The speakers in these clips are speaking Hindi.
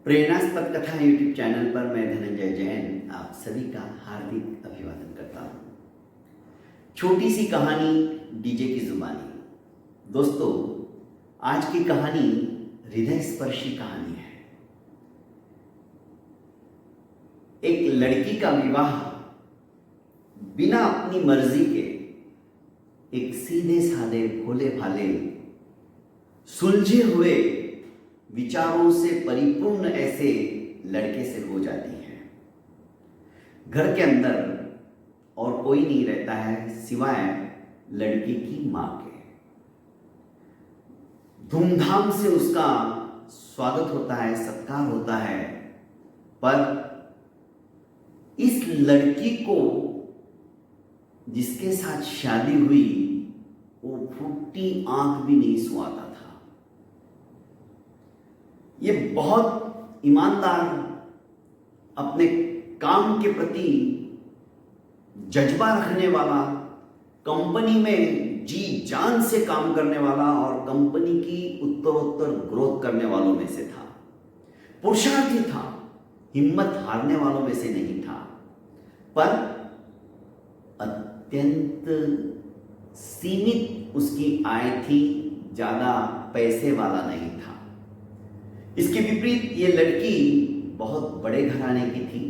प्रेरणास्पद कथा यूट्यूब चैनल पर मैं धनंजय जैन आप सभी का हार्दिक अभिवादन करता हूँ। छोटी सी कहानी डीजे की जुबानी। दोस्तों, आज की कहानी हृदय स्पर्शी कहानी है। एक लड़की का विवाह बिना अपनी मर्जी के एक सीधे साधे भोले भाले सुलझे हुए विचारों से परिपूर्ण ऐसे लड़के से हो जाती है। घर के अंदर और कोई नहीं रहता है सिवाय लड़की की मां के। धूमधाम से उसका स्वागत होता है, सत्कार होता है, पर इस लड़की को जिसके साथ शादी हुई वो फूटी आंख भी नहीं सुहाता था। ये बहुत ईमानदार, अपने काम के प्रति जज्बा रखने वाला, कंपनी में जी जान से काम करने वाला और कंपनी की उत्तरोत्तर ग्रोथ करने वालों में से था। पुरुषार्थी था, हिम्मत हारने वालों में से नहीं था, पर अत्यंत सीमित उसकी आय थी, ज्यादा पैसे वाला नहीं था। इसके विपरीत ये लड़की बहुत बड़े घराने की थी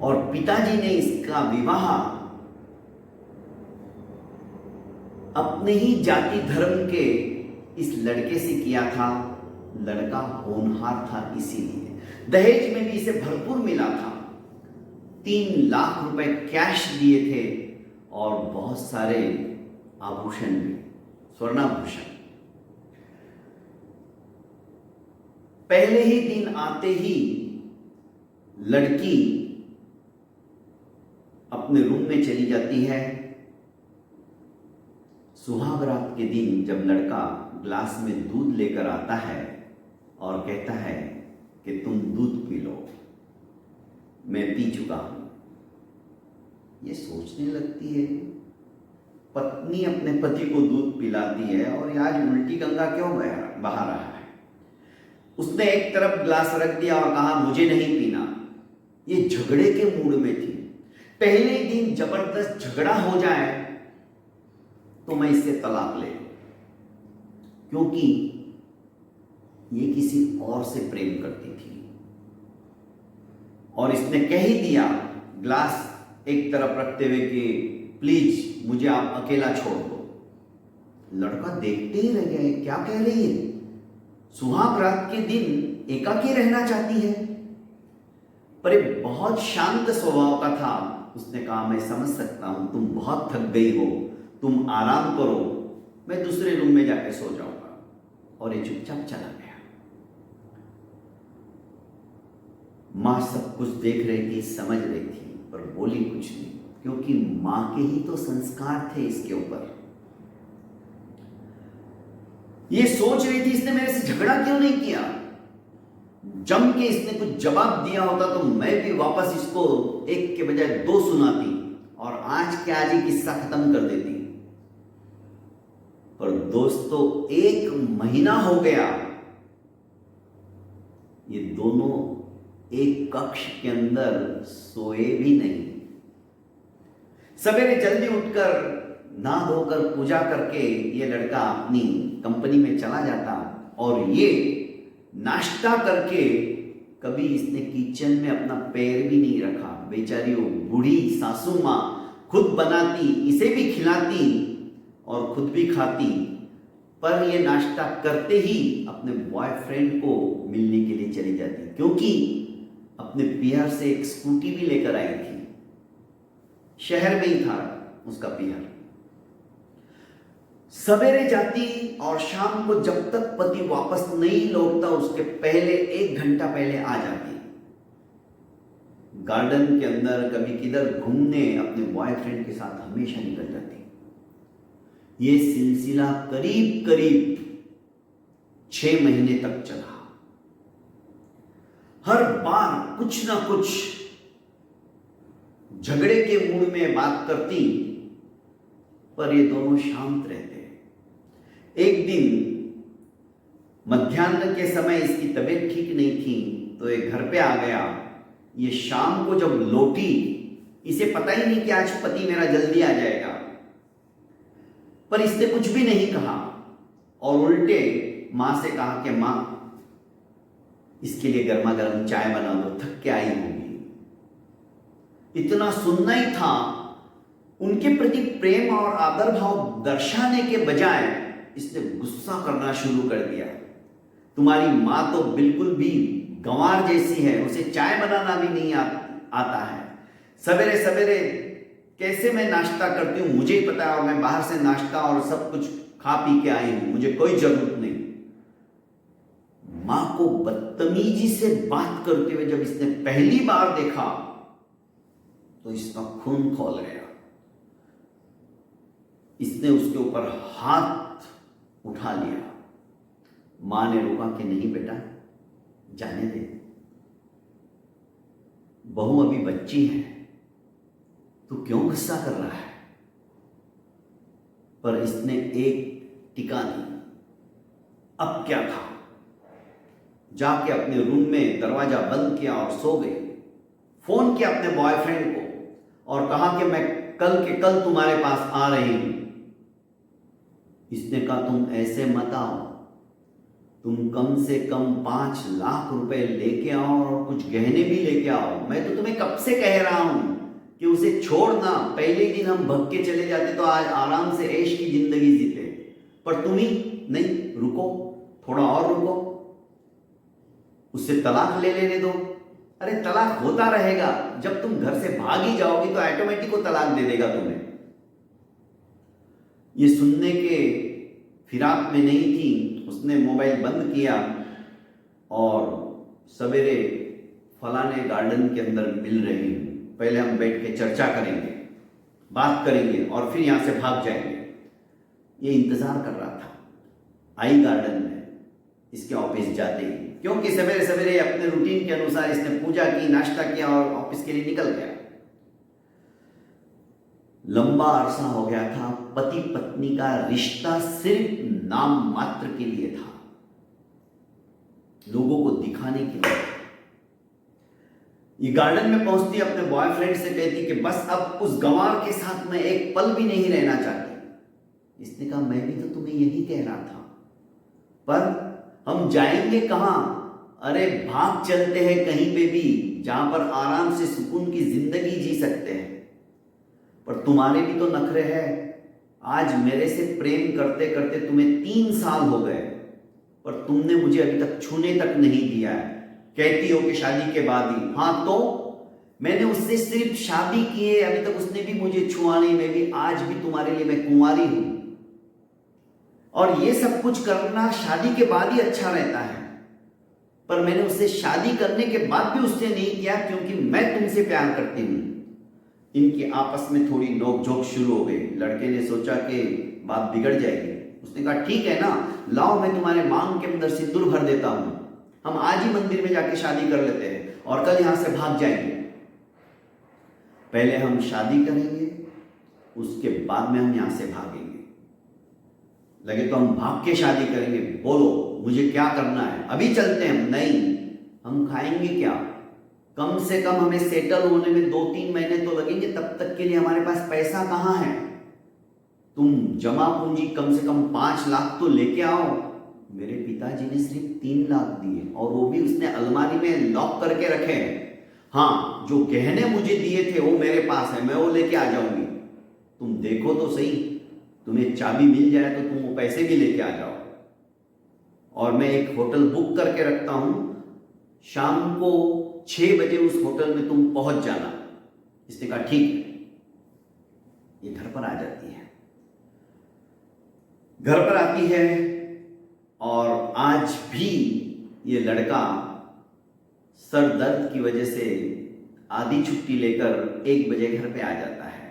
और पिताजी ने इसका विवाह अपने ही जाति धर्म के इस लड़के से किया था। लड़का होनहार था, इसीलिए दहेज में भी इसे भरपूर मिला था। 3 लाख रुपए कैश दिए थे और बहुत सारे आभूषण भी, स्वर्णाभूषण। पहले ही दिन आते ही लड़की अपने रूम में चली जाती है। सुहाग रात के दिन जब लड़का ग्लास में दूध लेकर आता है और कहता है कि तुम दूध पी लो, मैं पी चुका हूं, ये सोचने लगती है पत्नी अपने पति को दूध पिलाती है और आज उल्टी गंगा क्यों बहा रहा है। उसने एक तरफ ग्लास रख दिया और कहा मुझे नहीं पीना। ये झगड़े के मूड में थी। पहले दिन जबरदस्त झगड़ा हो जाए तो मैं इससे तलाक ले, क्योंकि ये किसी और से प्रेम करती थी और इसने कह ही दिया ग्लास एक तरफ रखते हुए कि प्लीज मुझे आप अकेला छोड़ दो। लड़का देखते ही रह गया, क्या कह रही है। सुहाग रात के दिन एकाकी रहना चाहती है, पर एक बहुत शांत स्वभाव का था। उसने कहा मैं समझ सकता हूं, तुम बहुत थक गई हो, तुम आराम करो, मैं दूसरे रूम में जाके सो जाऊंगा। और ये चुपचाप चला गया। मां सब कुछ देख रही थी, समझ रही थी, पर बोली कुछ नहीं, क्योंकि मां के ही तो संस्कार थे इसके ऊपर। ये सोच रही थी इसने मेरे से झगड़ा क्यों नहीं किया। जम के इसने कुछ जवाब दिया होता तो मैं भी वापस इसको एक के बजाय 2 सुनाती और आज के आज ही किस्सा खत्म कर देती। पर दोस्तों, 1 महीना हो गया, ये दोनों एक कक्ष के अंदर सोए भी नहीं। सवेरे जल्दी उठकर नहा धोकर पूजा करके ये लड़का अपनी कंपनी में चला जाता और ये नाश्ता करके कभी इसने किचन में अपना पैर भी नहीं रखा। बेचारी वो बूढ़ी सासू मां खुद बनाती, इसे भी खिलाती और खुद भी खाती, पर ये नाश्ता करते ही अपने बॉयफ्रेंड को मिलने के लिए चली जाती, क्योंकि अपने पियर से एक स्कूटी भी लेकर आई थी। शहर में ही था उसका पियर। सवेरे जाती और शाम को जब तक पति वापस नहीं लौटता उसके पहले 1 घंटा पहले आ जाती। गार्डन के अंदर कभी किधर घूमने अपने बॉयफ्रेंड के साथ हमेशा निकल जाती। ये सिलसिला करीब करीब 6 महीने तक चला। हर बार कुछ ना कुछ झगड़े के मूड में बात करती, पर ये दोनों शांत रहते। एक दिन मध्याह्न के समय इसकी तबीयत ठीक नहीं थी तो ये घर पे आ गया। ये शाम को जब लौटी, इसे पता ही नहीं कि आज पति मेरा जल्दी आ जाएगा, पर इसने कुछ भी नहीं कहा और उल्टे मां से कहा कि मां, इसके लिए गर्मा गर्म चाय बना दो, थक के आई होगी। इतना सुनना ही था, उनके प्रति प्रेम और आदर भाव दर्शाने के बजाय इसने गुस्सा करना शुरू कर दिया। तुम्हारी मां तो बिल्कुल भी गंवार जैसी है, उसे चाय बनाना भी नहीं आता है। सवेरे सवेरे कैसे मैं नाश्ता करती हूं मुझे ही पता है, और मैं बाहर से नाश्ता और सब कुछ खा पी के आई हूं, मुझे कोई जरूरत नहीं। मां को बदतमीजी से बात करते हुए जब इसने पहली बार देखा तो इसका खून खौल गया। इसने उसके ऊपर हाथ उठा लिया। मां ने रोका कि नहीं बेटा, जाने दे, बहू अभी बच्ची है, तू क्यों गुस्सा कर रहा है। पर इसने एक टिका नहीं। अब क्या था, जाके अपने रूम में दरवाजा बंद किया और सो गई। फोन किया अपने बॉयफ्रेंड को और कहा कि मैं कल के कल तुम्हारे पास आ रही हूं। इसने कहा तुम ऐसे मत आओ, तुम कम से कम 5 लाख रुपए लेके आओ और कुछ गहने भी लेके आओ। मैं तो तुम्हें कब से कह रहा हूं कि उसे छोड़ना, पहले दिन हम भग के चले जाते तो आज आराम से ऐश की जिंदगी जीते, पर तुम ही नहीं, रुको, थोड़ा और रुको, उससे तलाक ले लेने दो। अरे तलाक होता रहेगा, जब तुम घर से भागी जाओगी तो ऑटोमेटिक वो तलाक दे देगा तुम्हें। ये सुनने के फिराक में नहीं थी, उसने मोबाइल बंद किया और सवेरे फलाने गार्डन के अंदर मिल रही हूं, पहले हम बैठ के चर्चा करेंगे, बात करेंगे और फिर यहां से भाग जाएंगे। ये इंतजार कर रहा था। आई गार्डन में इसके ऑफिस जाते ही, क्योंकि सवेरे सवेरे अपने रूटीन के अनुसार इसने पूजा की, नाश्ता किया और ऑफिस के लिए निकल गया। लंबा अरसा हो गया था, पति पत्नी का रिश्ता सिर्फ नाम मात्र के लिए था, लोगों को दिखाने के लिए। ये गार्डन में पहुंचती, अपने बॉयफ्रेंड से कहती कि बस अब उस गंवार के साथ मैं एक पल भी नहीं रहना चाहती। इसने कहा मैं भी तो तुम्हें यही कह रहा था, पर हम जाएंगे कहां। अरे भाग चलते हैं कहीं पे भी जहां पर आराम से सुकून की जिंदगी जी सकते हैं। पर तुम्हारे भी तो नखरे हैं। आज मेरे से प्रेम करते करते तुम्हें 3 साल हो गए, पर तुमने मुझे अभी तक छूने तक नहीं दिया है। कहती हो कि शादी के बाद ही, हाँ तो मैंने उससे सिर्फ शादी की है, अभी तक उसने भी मुझे छुआ नहीं। मैं भी आज भी तुम्हारे लिए मैं कुंवारी हूं, और ये सब कुछ करना शादी के बाद ही अच्छा रहता है। पर मैंने उससे शादी करने के बाद भी उससे नहीं किया, क्योंकि मैं तुमसे प्यार करती हूं। इनकी आपस में थोड़ी नोकझोंक शुरू हो गई। लड़के ने सोचा कि बात बिगड़ जाएगी। उसने कहा ठीक है ना, लाओ मैं तुम्हारे मांग के अंदर सिंदूर भर देता हूं, हम आज ही मंदिर में जाके शादी कर लेते हैं और कल यहां से भाग जाएंगे। पहले हम शादी करेंगे, उसके बाद में हम यहां से भागेंगे। लगे तो हम भाग के शादी करेंगे, बोलो मुझे क्या करना है, अभी चलते हैं। हम नहीं, हम खाएंगे क्या, कम से कम हमें सेटल होने में 2-3 महीने तो लगेंगे, तब तक के लिए हमारे पास पैसा कहां है। तुम जमा पूंजी कम से कम 5 लाख तो लेके आओ। मेरे पिताजी ने सिर्फ 3 लाख दिए, और वो भी उसने अलमारी में लॉक करके रखे हैं। हाँ, जो गहने मुझे दिए थे वो मेरे पास है, मैं वो लेके आ जाऊंगी। तुम देखो तो सही, तुम्हें चाबी मिल जाए तो तुम वो पैसे भी लेके आ जाओ, और मैं एक होटल बुक करके रखता हूं, शाम को 6 बजे उस होटल में तुम पहुंच जाना। इसने कहा ठीक है। ये घर पर आ जाती है। घर पर आती है और आज भी ये लड़का सर दर्द की वजह से आधी छुट्टी लेकर 1 बजे घर पे आ जाता है।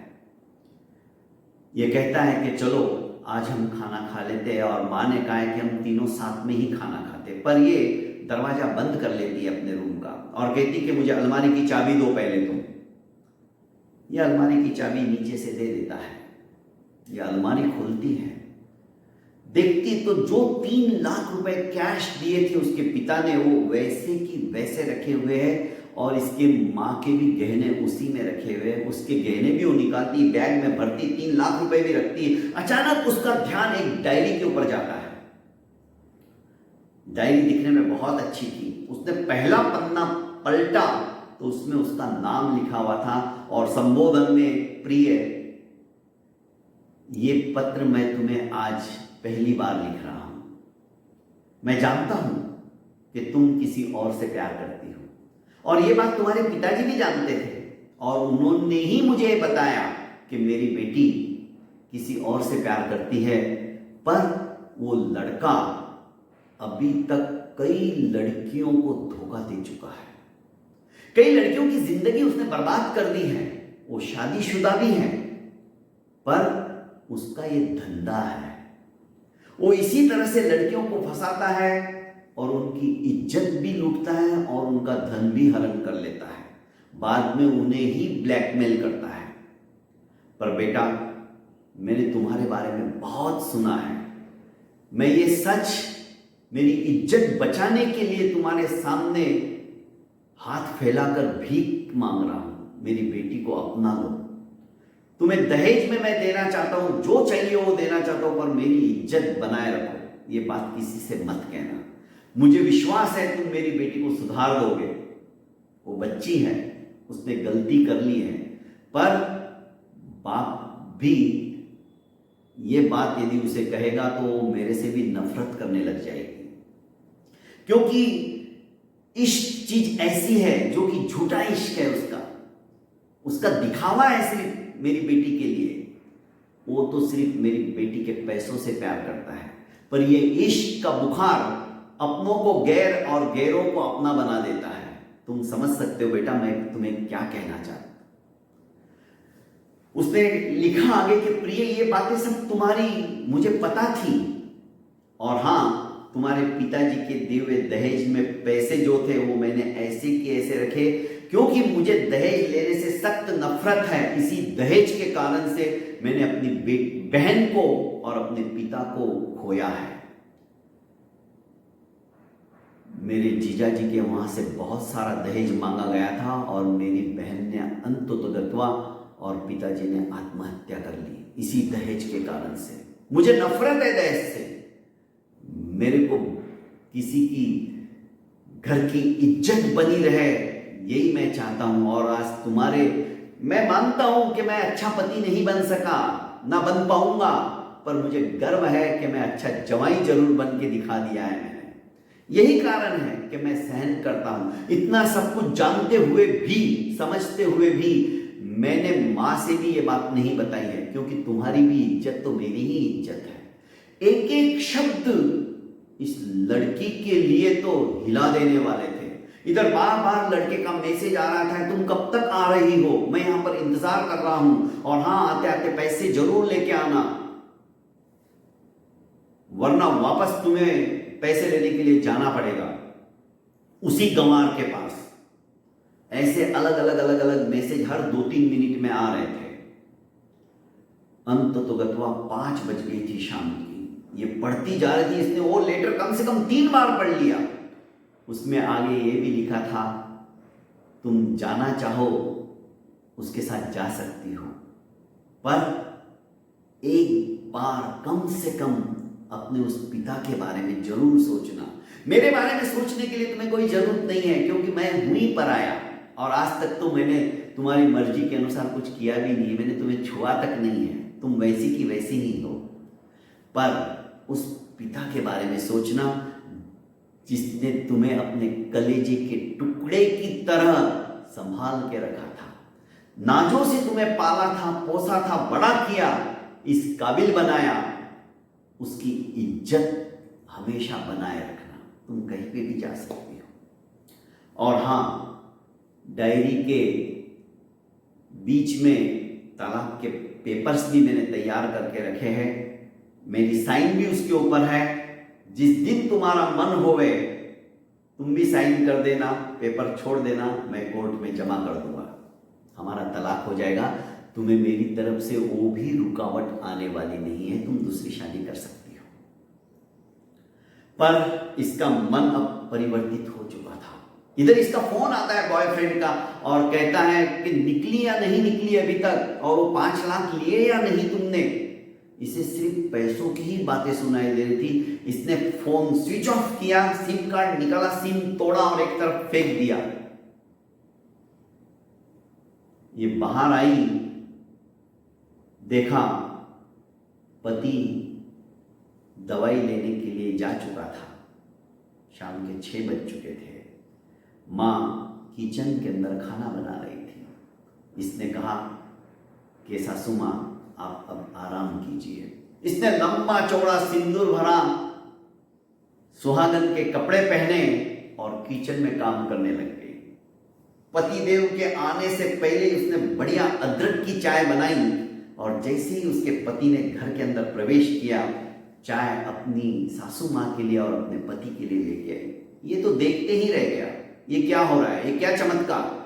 ये कहता है कि चलो आज हम खाना खा लेते हैं, और माँ ने कहा है कि हम तीनों साथ में ही खाना खाते हैं। पर ये दरवाजा बंद कर लेती है अपने रूम का और कहती कि मुझे अलमारी की चाबी दो पहले तुम। ये अलमारी की चाबी नीचे से दे देता है। ये अलमारी खुलती है, देखती तो जो 3 लाख रुपए कैश दिए थे उसके पिता ने, वो वैसे की वैसे रखे हुए हैं, और इसके माँ के भी गहने उसी में रखे हुए हैं। उसके गहने भी वो निकालती, बैग में भरती, 3 लाख रुपए भी रखती। अचानक उसका ध्यान एक डायरी के ऊपर जाता है। डायरी दिखने में बहुत अच्छी थी। उसने पहला पन्ना पलटा तो उसमें उसका नाम लिखा हुआ था, और संबोधन में, प्रिय, ये पत्र मैं तुम्हें आज पहली बार लिख रहा हूं। मैं जानता हूं कि तुम किसी और से प्यार करती हो, और ये बात तुम्हारे पिताजी भी जानते थे, और उन्होंने ही मुझे बताया कि मेरी बेटी किसी और से प्यार करती है। पर वो लड़का अभी तक कई लड़कियों को धोखा दे चुका है, कई लड़कियों की जिंदगी उसने बर्बाद कर दी है। वो शादीशुदा भी है, पर उसका ये धंधा है। वो इसी तरह से लड़कियों को फंसाता है और उनकी इज्जत भी लूटता है और उनका धन भी हरण कर लेता है, बाद में उन्हें ही ब्लैकमेल करता है। पर बेटा, मैंने तुम्हारे बारे में बहुत सुना है। मैं ये सच, मेरी इज्जत बचाने के लिए तुम्हारे सामने हाथ फैलाकर भीख मांग रहा हूं। मेरी बेटी को अपना लो। तुम्हें दहेज में मैं देना चाहता हूं, जो चाहिए वो देना चाहता हूं, पर मेरी इज्जत बनाए रखो। ये बात किसी से मत कहना। मुझे विश्वास है तुम मेरी बेटी को सुधार दोगे। वो बच्ची है, उसने गलती कर ली है, पर बाप भी ये बात यदि उसे कहेगा तो वो मेरे से भी नफरत करने लग जाएगी, क्योंकि इश्क चीज ऐसी है जो कि झूठा इश्क है। उसका दिखावा है सिर्फ मेरी बेटी के लिए। वो तो सिर्फ मेरी बेटी के पैसों से प्यार करता है, पर ये इश्क का बुखार अपनों को गैर और गैरों को अपना बना देता है। तुम समझ सकते हो बेटा मैं तुम्हें क्या कहना चाहता हूं। उसने लिखा आगे कि प्रिय, ये बातें सब तुम्हारी मुझे पता थी, और हां, तुम्हारे पिताजी के दिए हुए दहेज में पैसे जो थे वो मैंने ऐसे के ऐसे रखे, क्योंकि मुझे दहेज लेने से सख्त नफरत है। इसी दहेज के कारण से मैंने अपनी बहन को और अपने पिता को खोया है। मेरे जीजा जी के वहां से बहुत सारा दहेज मांगा गया था, और मेरी बहन ने अंततोगत्वा और पिताजी ने आत्महत्या कर ली इसी दहेज के कारण से। मुझे नफरत है दहेज से। मेरे को किसी की घर की इज्जत बनी रहे, यही मैं चाहता हूं। और आज मैं मानता हूं कि मैं अच्छा पति नहीं बन सका, ना बन पाऊंगा, पर मुझे गर्व है कि मैं अच्छा जवाई जरूर बन के दिखा दिया है मैंने। यही कारण है कि मैं सहन करता हूं। इतना सब कुछ जानते हुए भी, समझते हुए भी मैंने मां से भी ये बात नहीं बताई है, क्योंकि तुम्हारी भी इज्जत तो मेरी ही इज्जत है। एक एक शब्द इस लड़की के लिए तो हिला देने वाले थे। इधर बार बार लड़के का मैसेज आ रहा था, तुम कब तक आ रही हो, मैं यहां पर इंतजार कर रहा हूं, और हां, आते आते पैसे जरूर लेके आना, वरना वापस तुम्हें पैसे लेने के लिए जाना पड़ेगा उसी गंवार के पास। ऐसे अलग अलग मैसेज हर 2-3 मिनट में आ रहे थे। अंततोगत्वा 5 बज गई थी शाम की। ये पढ़ती जा रही थी। इसने वो लेटर कम से कम 3 बार पढ़ लिया। उसमें आगे ये भी लिखा था, तुम जाना चाहो उसके साथ जा सकती हो, पर एक बार कम से कम अपने उस पिता के बारे में जरूर सोचना। मेरे बारे में सोचने के लिए तुम्हें कोई जरूरत नहीं है, क्योंकि मैं हूं ही पराया, और आज तक तो मैंने तुम्हारी मर्जी के अनुसार कुछ किया भी नहीं है। मैंने तुम्हें छुआ तक नहीं है। तुम वैसी की वैसी ही हो, पर उस पिता के बारे में सोचना जिसने तुम्हें अपने कलेजे के टुकड़े की तरह संभाल के रखा था, नाजों से तुम्हें पाला था, पोसा था, बड़ा किया, इस काबिल बनाया। उसकी इज्जत हमेशा बनाए रखना। तुम कहीं पे भी जा सकती हो। और हां, डायरी के बीच में तलाक के पेपर्स भी मैंने तैयार करके रखे हैं। मेरी साइन भी उसके ऊपर है। जिस दिन तुम्हारा मन होवे तुम भी साइन कर देना, पेपर छोड़ देना, मैं कोर्ट में जमा कर दूंगा, हमारा तलाक हो जाएगा। तुम्हें मेरी तरफ से वो भी रुकावट आने वाली नहीं है। तुम दूसरी शादी कर सकती हो। पर इसका मन अब परिवर्तित हो चुका था। इधर इसका फोन आता है बॉयफ्रेंड का और कहता है कि निकली या नहीं निकली अभी तक, और वो 5 लाख लिए या नहीं तुमने। इसे सिर्फ पैसों की ही बातें सुनाई दे रही थी। इसने फोन स्विच ऑफ किया, सिम कार्ड निकाला, सिम तोड़ा और एक तरफ फेंक दिया। ये बाहर आई, देखा पति दवाई लेने के लिए जा चुका था। शाम के 6 बज चुके थे। मां किचन के अंदर खाना बना रही थी। इसने कहा कि सासू मां आप अब आराम कीजिए। इसने लंबा चौड़ा सिंदूर भरा, सुहागन के कपड़े पहने और किचन में काम करने लग गई। पतिदेव के आने से पहले उसने बढ़िया अदरक की चाय बनाई और जैसे ही उसके पति ने घर के अंदर प्रवेश किया, चाय अपनी सासू मां के लिए और अपने पति के लिए लेके आई। ये तो देखते ही रह गया, ये क्या हो रहा है, ये क्या चमत्कार।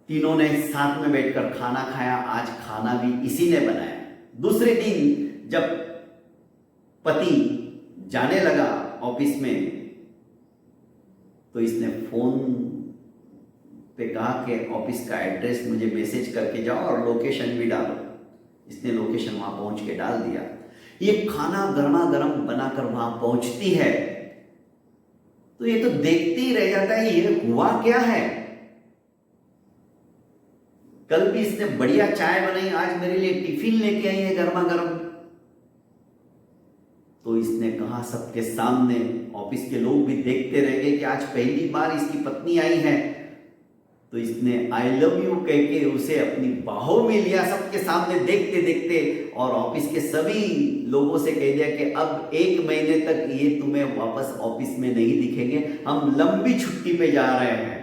तीनों ने साथ में बैठकर खाना खाया। आज खाना भी इसी ने बनाया। दूसरे दिन जब पति जाने लगा ऑफिस में, तो इसने फोन पे कहा कि ऑफिस का एड्रेस मुझे मैसेज करके जाओ और लोकेशन भी डालो। इसने लोकेशन वहां पहुंच के डाल दिया। ये खाना गर्मा गर्म बनाकर वहां पहुंचती है तो ये तो देखते ही रह जाता है, ये हुआ क्या है। कल भी इसने बढ़िया चाय बनाई, आज मेरे लिए टिफिन लेके आई है गर्मा गर्म। तो इसने कहा सबके सामने, ऑफिस के लोग भी देखते रह गए कि आज पहली बार इसकी पत्नी आई है। तो इसने आई लव यू कह के उसे अपनी बाहों में लिया सबके सामने देखते देखते, और ऑफिस के सभी लोगों से कह दिया कि अब 1 महीने तक ये तुम्हें वापस ऑफिस में नहीं दिखेंगे, हम लंबी छुट्टी पे जा रहे हैं।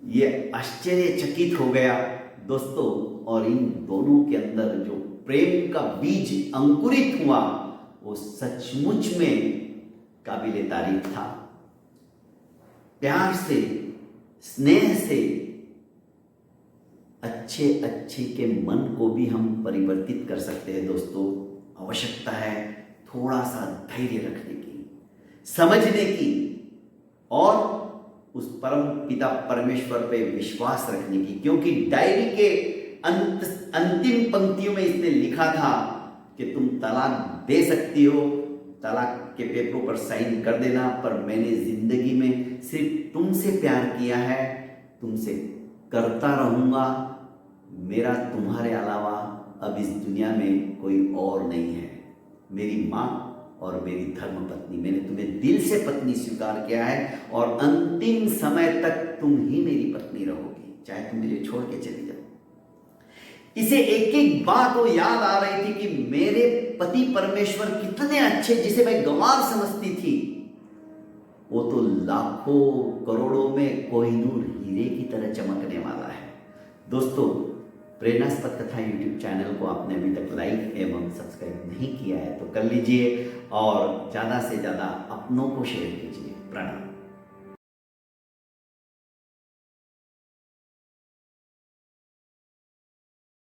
ये आश्चर्यचकित हो गया दोस्तों, और इन दोनों के अंदर जो प्रेम का बीज अंकुरित हुआ वो सचमुच में काबिले तारीफ था। प्यार से, स्नेह से अच्छे अच्छे के मन को भी हम परिवर्तित कर सकते हैं दोस्तों। आवश्यकता है थोड़ा सा धैर्य रखने की, समझने की, और उस परम पिता परमेश्वर पे विश्वास रखने की। क्योंकि डायरी के अंतिम पंक्तियों में इसने लिखा था कि तुम तलाक दे सकती हो, तलाक के पेपरों पर साइन कर देना, पर मैंने जिंदगी में सिर्फ तुमसे प्यार किया है, तुमसे करता रहूंगा। मेरा तुम्हारे अलावा अब इस दुनिया में कोई और नहीं है। मेरी माँ और मेरी धर्म पत्नी, मैंने तुम्हें दिल से पत्नी स्वीकार किया है और अंतिम समय तक तुम ही मेरी पत्नी रहोगी, चाहे तुम मुझे छोड़ के चली जाओ। इसे एक एक बात वो याद आ रही थी कि मेरे पति परमेश्वर कितने अच्छे, जिसे मैं गंवार समझती थी, वो तो लाखों करोड़ों में कोहिनूर हीरे की तरह चमकने वाला है। दोस्तों, प्रेरणास्पद कथा यूट्यूब चैनल को आपने अभी तक लाइक एवं सब्सक्राइब नहीं किया है तो कर लीजिए, और ज़्यादा से ज़्यादा अपनों को शेयर कीजिए। प्रणाम।